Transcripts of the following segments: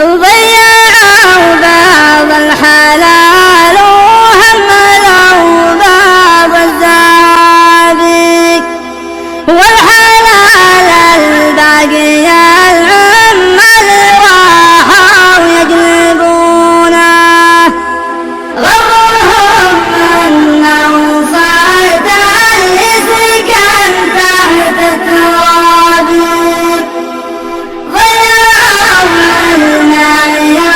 ضيعوا بعض الحلال وهملوا بعض الزابق، والحلال الباقي العم اللي راحوا يقلبونه. غرهم انه صيد اللي سكن تحت التراب، ضيعوا العيال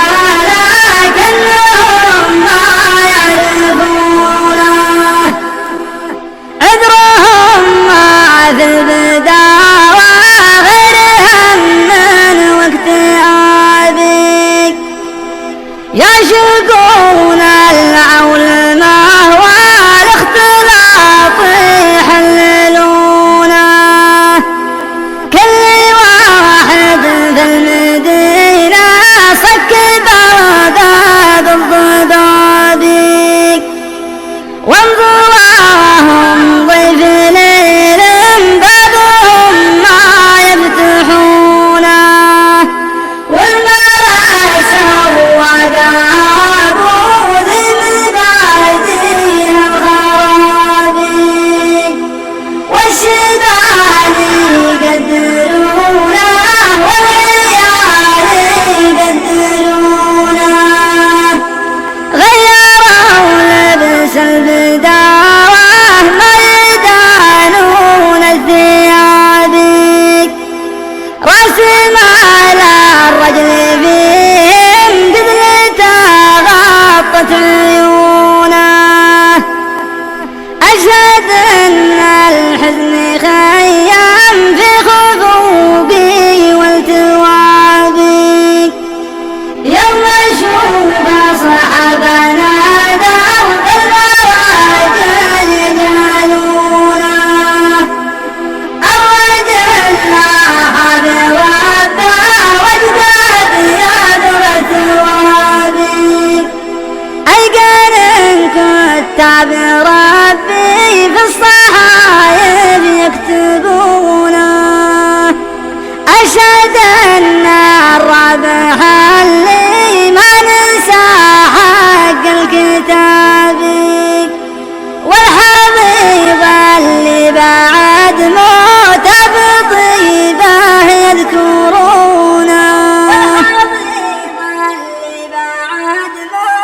كلهم ما يعرفونه. عذرهم ما في البداوة غير هم واكتئابك، يعشقون العولمة والاختلاط يحللونه. كل واحد في المدينة صك برداد الضبابيك، وانظراهم ضيف ليل بابهم ما يفتحونه. والمراسى وقابوا ذي مبادئ الخرابيق، والشباب يقدرونه والعيال يقدرونه. غيروا لبس البداوة ما يدانون الثيابك، رسم على الرجل فيهم قبلته غطت عيونه. أشهد أن الحزن خيم في خفوقي والتوابك، يوم أشوف صحبنا دار المراجل يجعلونه. الرجل لاحظ ربه وجدت يدرة وابك، أيقن إن كتاب ربي في الصحايف يكتبونه. أشهد أن الربح اللي ما ننسى حق الكتابك، والحبيب اللي بعد موته بطيبه يذكرونه. والحبيب اللي بعد موته